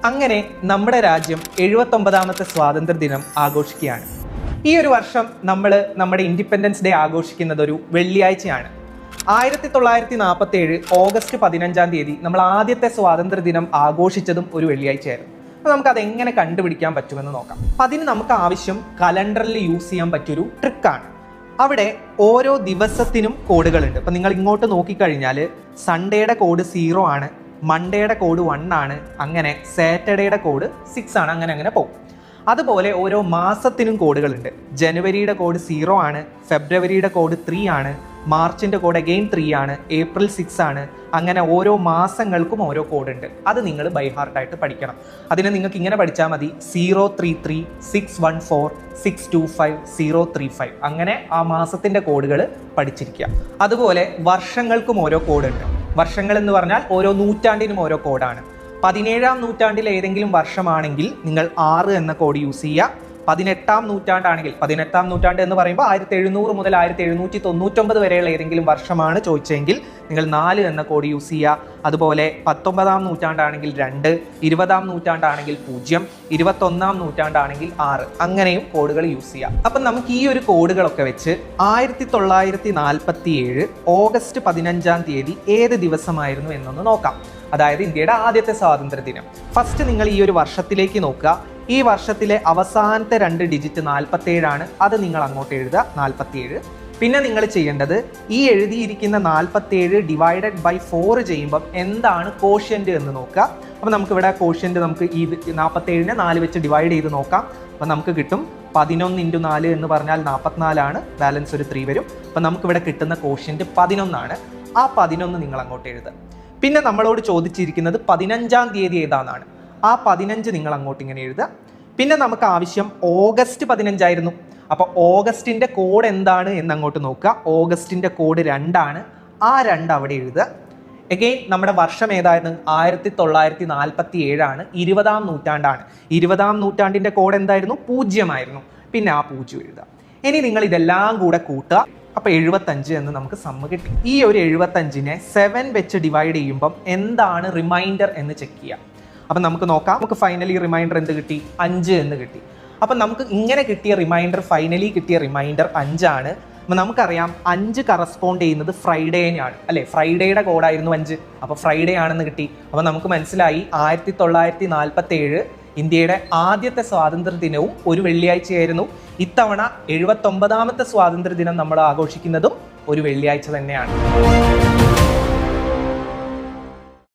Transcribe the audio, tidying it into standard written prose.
അങ്ങനെ നമ്മുടെ രാജ്യം 79ാമത്തെ സ്വാതന്ത്ര്യ ദിനം ആഘോഷിക്കുകയാണ്. ഈ ഒരു വർഷം നമ്മൾ നമ്മുടെ ഇൻഡിപെൻഡൻസ് ഡേ ആഘോഷിക്കുന്നത് ഒരു വെള്ളിയാഴ്ചയാണ്. 1947 ഓഗസ്റ്റ് 15-ാം തീയതി നമ്മൾ ആദ്യത്തെ സ്വാതന്ത്ര്യ ദിനം ആഘോഷിച്ചതും ഒരു വെള്ളിയാഴ്ചയായിരുന്നു. അപ്പോൾ നമുക്ക് അതെങ്ങനെ കണ്ടുപിടിക്കാൻ പറ്റുമെന്ന് നോക്കാം. അപ്പം അതിന് നമുക്ക് ആവശ്യം കലണ്ടറിൽ യൂസ് ചെയ്യാൻ പറ്റിയൊരു ട്രിക്കാണ്. അവിടെ ഓരോ ദിവസത്തിനും കോഡുകളുണ്ട്. അപ്പം നിങ്ങൾ ഇങ്ങോട്ട് നോക്കിക്കഴിഞ്ഞാൽ സൺഡേയുടെ കോഡ് 0 ആണ്, മൺഡേയുടെ കോഡ് 1 ആണ്, അങ്ങനെ സാറ്റർഡേയുടെ കോഡ് 6 ആണ്, അങ്ങനെ പോകും. അതുപോലെ ഓരോ മാസത്തിനും കോഡുകളുണ്ട്. ജനുവരിയുടെ കോഡ് 0 ആണ്, ഫെബ്രുവരിയുടെ കോഡ് 3 ആണ്, മാർച്ചിൻ്റെ കോഡ് അഗെയിൻ 3 ആണ്, ഏപ്രിൽ 6 ആണ്, അങ്ങനെ ഓരോ മാസങ്ങൾക്കും ഓരോ കോഡ് ഉണ്ട്. അത് നിങ്ങൾ ബൈ ഹാർട്ടായിട്ട് പഠിക്കണം. അതിന് നിങ്ങൾക്ക് ഇങ്ങനെ പഠിച്ചാൽ മതി: 033 614 625 035. അങ്ങനെ ആ മാസത്തിൻ്റെ കോഡുകൾ പഠിച്ചിരിക്കുക. അതുപോലെ വർഷങ്ങൾക്കും ഓരോ കോഡ് ഉണ്ട്. വർഷങ്ങൾ എന്ന് പറഞ്ഞാൽ ഓരോ നൂറ്റാണ്ടിനും ഓരോ കോഡാണ്. 17ാം നൂറ്റാണ്ടിൽ ഏതെങ്കിലും വർഷമാണെങ്കിൽ നിങ്ങൾ 6 എന്ന കോഡ് യൂസ് ചെയ്യുക. 18ാം നൂറ്റാണ്ടാണെങ്കിൽ, 18ാം നൂറ്റാണ്ട് എന്ന് പറയുമ്പോൾ 1700 മുതൽ 1799 വരെയുള്ള ഏതെങ്കിലും വർഷമാണ് ചോദിച്ചെങ്കിൽ നിങ്ങൾ 4 എന്ന കോഡ് യൂസ് ചെയ്യുക. അതുപോലെ 19ാം നൂറ്റാണ്ടാണെങ്കിൽ 2, 20ാം നൂറ്റാണ്ടാണെങ്കിൽ 0, 21ാം നൂറ്റാണ്ടാണെങ്കിൽ 6, അങ്ങനെയും കോഡുകൾ യൂസ് ചെയ്യുക. അപ്പം നമുക്ക് ഈ ഒരു കോഡുകളൊക്കെ വെച്ച് 1947 ഓഗസ്റ്റ് 15-ാം തീയതി ഏത് ദിവസമായിരുന്നു എന്നൊന്ന് നോക്കാം. അതായത് ഇന്ത്യയുടെ ആദ്യത്തെ സ്വാതന്ത്ര്യ ദിനം. ഫസ്റ്റ് നിങ്ങൾ ഈ ഒരു വർഷത്തിലേക്ക് നോക്കുക. ഈ വർഷത്തിലെ അവസാനത്തെ 2 ഡിജിറ്റ് 47 ആണ്. അത് നിങ്ങൾ അങ്ങോട്ട് എഴുതുക, 47. പിന്നെ നിങ്ങൾ ചെയ്യേണ്ടത് ഈ എഴുതിയിരിക്കുന്ന 47 ഡിവൈഡഡ് ബൈ 4 ചെയ്യുമ്പം എന്താണ് കോഷ്യന്റ് എന്ന് നോക്കുക. അപ്പം നമുക്കിവിടെ കോഷ്യന്റ് നമുക്ക് ഈ 47നെ 4 വെച്ച് ഡിവൈഡ് ചെയ്ത് നോക്കാം. അപ്പം നമുക്ക് കിട്ടും 11 × 4 എന്ന് പറഞ്ഞാൽ 44 ആണ്. ബാലൻസ് ഒരു 3 വരും. അപ്പം നമുക്കിവിടെ കിട്ടുന്ന കോഷ്യന്റ് 11 ആണ്. ആ 11 നിങ്ങൾ അങ്ങോട്ട് എഴുതുക. പിന്നെ നമ്മളോട് ചോദിച്ചിരിക്കുന്നത് 15-ാം തീയതി ഏതാണെന്നാണ്. ആ 15 നിങ്ങൾ അങ്ങോട്ട് ഇങ്ങനെ എഴുതുക. പിന്നെ നമുക്ക് ആവശ്യം ഓഗസ്റ്റ് 15 ആയിരുന്നു. അപ്പോൾ ഓഗസ്റ്റിൻ്റെ കോഡ് എന്താണ് എന്ന് അങ്ങോട്ട് നോക്കുക. ഓഗസ്റ്റിൻ്റെ കോഡ് 2 ആണ്. ആ 2 അവിടെ എഴുതുക. എഗെയിൻ നമ്മുടെ വർഷം ഏതായിരുന്നു? 1947 ആണ്. 20ാം നൂറ്റാണ്ടാണ്. 20ാം നൂറ്റാണ്ടിൻ്റെ കോഡ് എന്തായിരുന്നു? 0 ആയിരുന്നു. പിന്നെ ആ 0 എഴുതുക. ഇനി നിങ്ങൾ ഇതെല്ലാം കൂടെ കൂട്ടുക. അപ്പോൾ 75 എന്ന് നമുക്ക് സമ്മ കിട്ടി. ഈ ഒരു 75നെ 7 വെച്ച് ഡിവൈഡ് ചെയ്യുമ്പം എന്താണ് റിമൈൻഡർ എന്ന് ചെക്ക് ചെയ്യാം. അപ്പം നമുക്ക് നോക്കാം. നമുക്ക് ഫൈനലി റിമൈൻഡർ എന്ത് കിട്ടി? 5 എന്ന് കിട്ടി. അപ്പം നമുക്ക് ഇങ്ങനെ കിട്ടിയ റിമൈൻഡർ, ഫൈനലി കിട്ടിയ റിമൈൻഡർ 5 ആണ്. അപ്പം നമുക്കറിയാം 5 കറസ്പോണ്ട് ചെയ്യുന്നത് ഫ്രൈഡേനെയാണ്, അല്ലേ? ഫ്രൈഡേയുടെ കോഡായിരുന്നു 5. അപ്പോൾ ഫ്രൈഡേ ആണെന്ന് കിട്ടി. അപ്പോൾ നമുക്ക് മനസ്സിലായി 1947 ഇന്ത്യയുടെ ആദ്യത്തെ സ്വാതന്ത്ര്യ ദിനവും ഒരു വെള്ളിയാഴ്ചയായിരുന്നു. ഇത്തവണ 79ാമത്തെ സ്വാതന്ത്ര്യ ദിനം നമ്മൾ ആഘോഷിക്കുന്നതും ഒരു വെള്ളിയാഴ്ച തന്നെയാണ്.